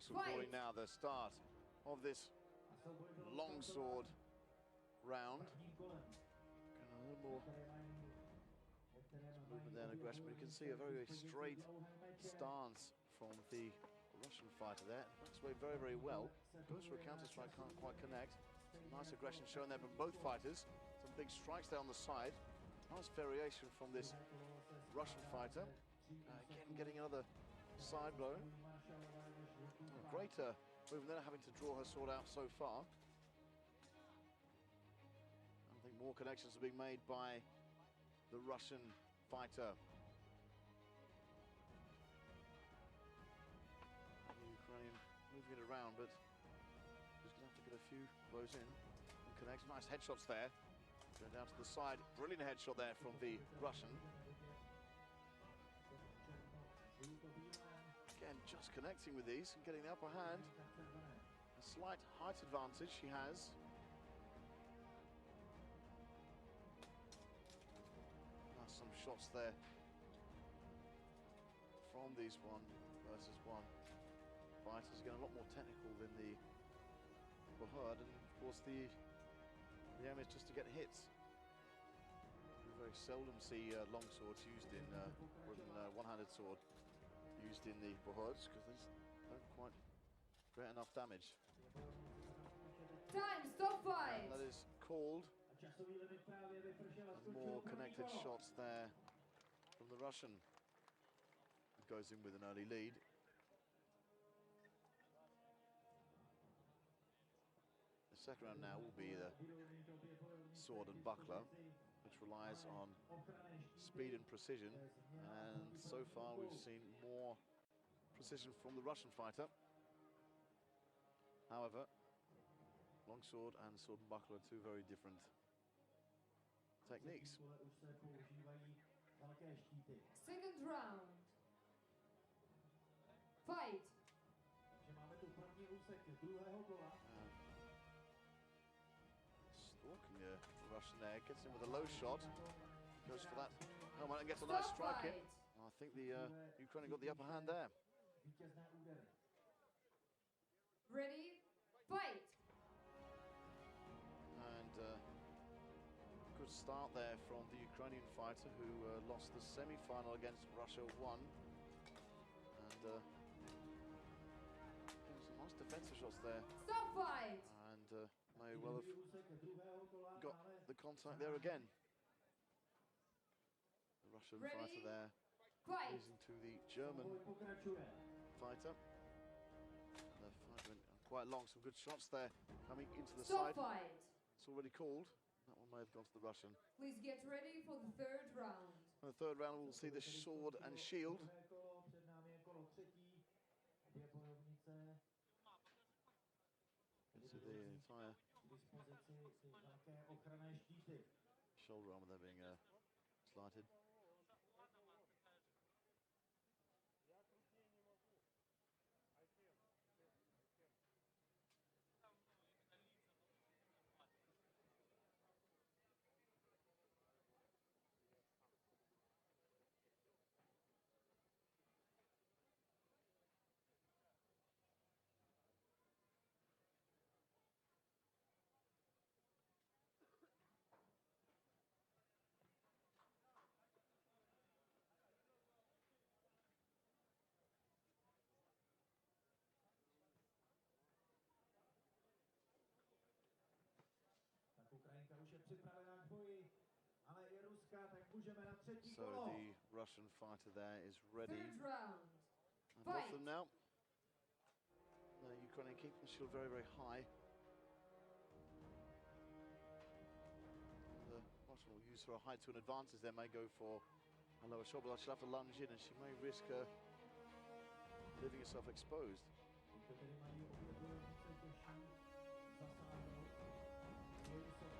broadcast recording now the start of this longsword round. A little more movement there and aggression, but you can see a very, very straight stance from the Russian fighter there. Backs away very, very well. Goes for a counter strike, can't quite connect. Nice aggression shown there from both fighters. Some big strikes there on the side. Nice variation from this Russian fighter. Again, getting another side blow. Great movement there, having to draw her sword out so far. I think more connections are being made by the Russian fighter. The Ukrainian moving it around, but she's going to have to get a few blows in and connect. Nice headshots there. Going down to the side. Brilliant headshot there from the Russian. Again, just connecting with these and getting the upper hand. A slight height advantage she has. Nice, some shots there from these 1 versus 1 fighters. Again, a lot more technical than the Bahud, and of course the aim is just to get hits. We very seldom see long swords used in, or even one-handed sword used in the Bahuds, because they don't quite create enough damage. Time, stop fight! And that is called. More connected shots there from the Russian. It goes in with an early lead. The second round now will be the sword and buckler, which relies on speed and precision. And so far we've seen more precision from the Russian fighter. However, longsword and sword and buckler are two very different techniques. Second round. Fight! Stalking the Russian there, gets in with a low shot, goes for that helmet and gets a nice strike in. I think the Ukrainian got the upper hand there. Ready, fight! And good start there from the Ukrainian fighter, who lost the semi-final against Russia 1. And some nice defensive shots there. Stop fight! And may well have got the contact there again. The Russian fighter there losing to the German fighter. The fight went quite long, some good shots there coming into the side. Fight. It's already called. That one may have gone to the Russian. Please get ready for the third round. In the third round we'll see the sword and shield. So the entire shoulder armor there being slighted. So the Russian fighter there is ready. Third round. And both of them now. The Ukrainian keeping the shield very, very high. The Russian will use her height to an advantage. They may go for a lower shot, but she'll have to lunge in, and she may risk leaving herself exposed.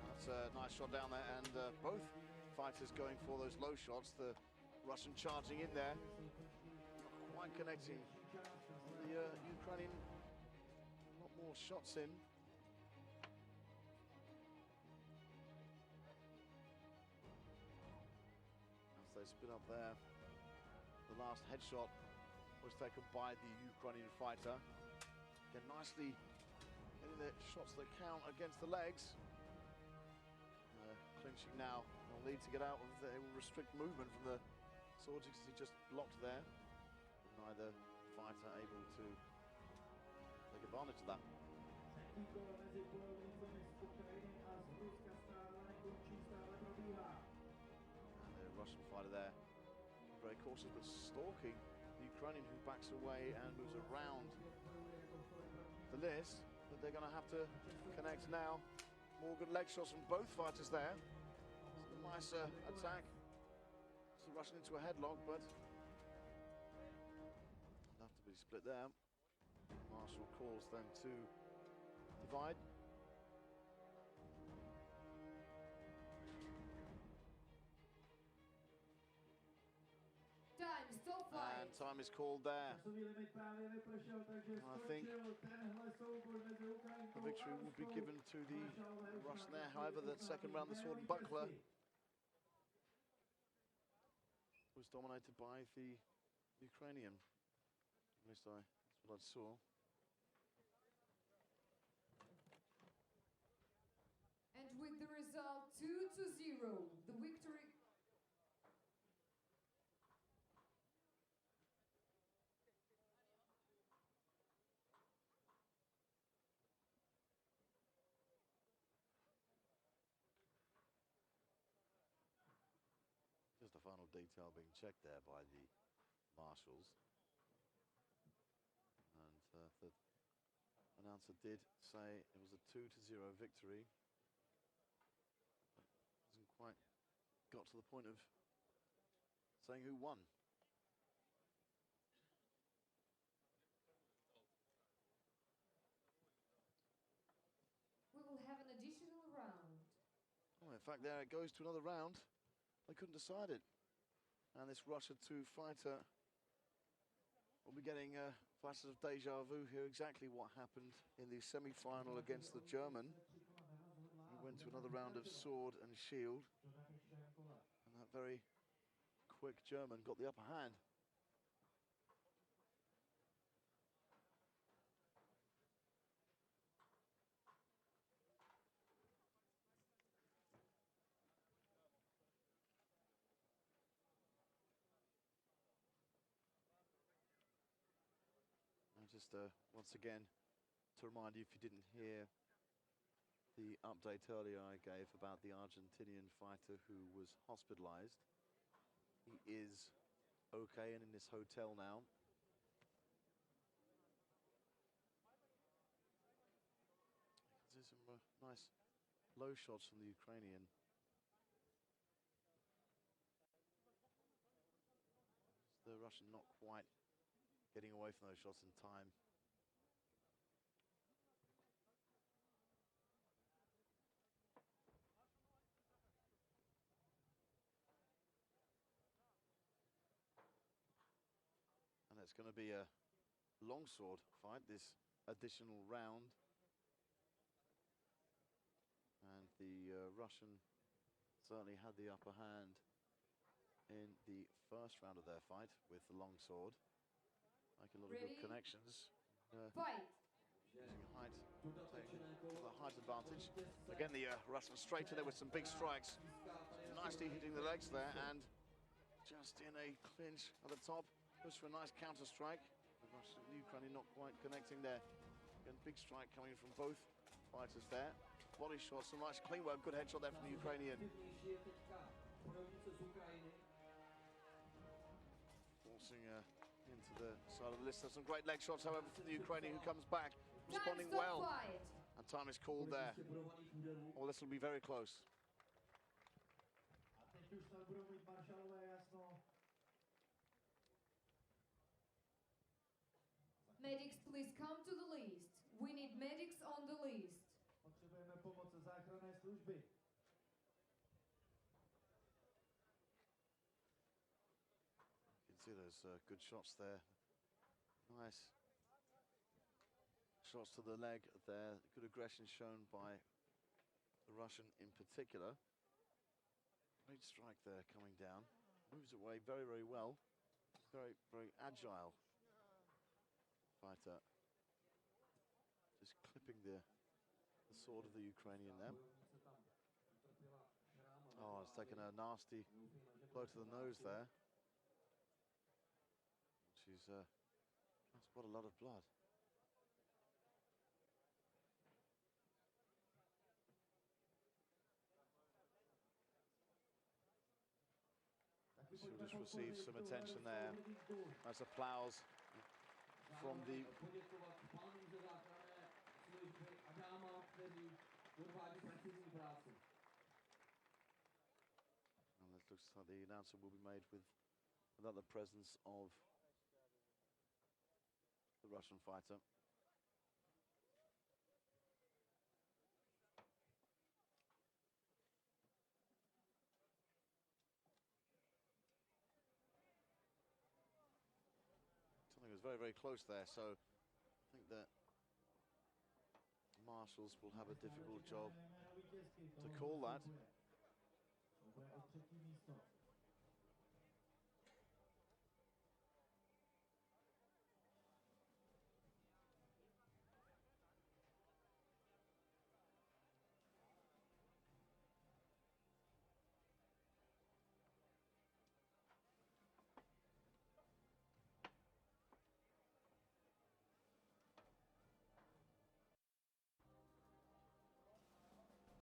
That's a nice shot down there, and both fighters going for those low shots. The Russian charging in there, not quite connecting. The Ukrainian, a lot more shots in. As they spin up there, the last headshot was taken by the Ukrainian fighter. Again, nicely getting the shots that count against the legs. Clinching now, will need to get out of the, it will restrict movement from the sword because he just blocked there. Neither fighter able to take advantage of that. And the Russian fighter there, very cautious but stalking the Ukrainian, who backs away and moves around the list. But they're going to have to connect now. More good leg shots from both fighters there. It's a nice attack. It's rushing into a headlock, but enough to be split there. Marshall calls them to divide. Time, stop fight. And time is called there. I think the victory will be given to the Russian there. However, that second round, the sword and buckler was dominated by the Ukrainian. At least that's what I saw. And with the result 2-0, the victory. Just a final detail being checked there by the marshals. And the announcer did say it was a 2-0 victory. Hasn't quite got to the point of saying who won. We will have an additional round. Oh, in fact, there it goes to another round. They couldn't decide it. And this Russia 2 fighter will be getting flashes of deja vu here, exactly what happened in the semi-final against the German. He went to another round of sword and shield. And that very quick German got the upper hand. Just once again, to remind you, if you didn't hear the update earlier I gave about the Argentinian fighter who was hospitalized, he is okay and in his hotel now. You can see some nice low shots from the Ukrainian. The Russian not quite getting away from those shots in time. And it's going to be a longsword fight, this additional round. And the Russian certainly had the upper hand in the first round of their fight with the longsword. Making a lot of good connections. Fight. Using height, taking the height advantage. Again, the Russian straight in there with some big strikes. Nicely hitting the legs there, and just in a clinch at the top. Goes for a nice counter strike. The Russian, the Ukrainian not quite connecting there. Again, big strike coming from both fighters there. Body shots, some nice clean work, good headshot there from the Ukrainian. Forcing into the side of the list. There's some great leg shots, however, from the Ukrainian, who comes back, responding well. And time is called there. Oh, this will be very close. Medics, please come to the list. We need medics on the list. Potřebujeme pomoc záchranné služby. You can see those good shots there. Nice shots to the leg there. Good aggression shown by the Russian in particular. Great strike there coming down. Moves away very, very well. Very, very agile fighter. gripping the sword of the Ukrainian there. Oh, it's taken a nasty blow to the nose there. She's that's quite a lot of blood. She'll just receive some attention there as applause from the and it looks like the announcement will be made without the presence of the Russian fighter. Something was very, very close there, so I think that marshals will have a difficult job to call that.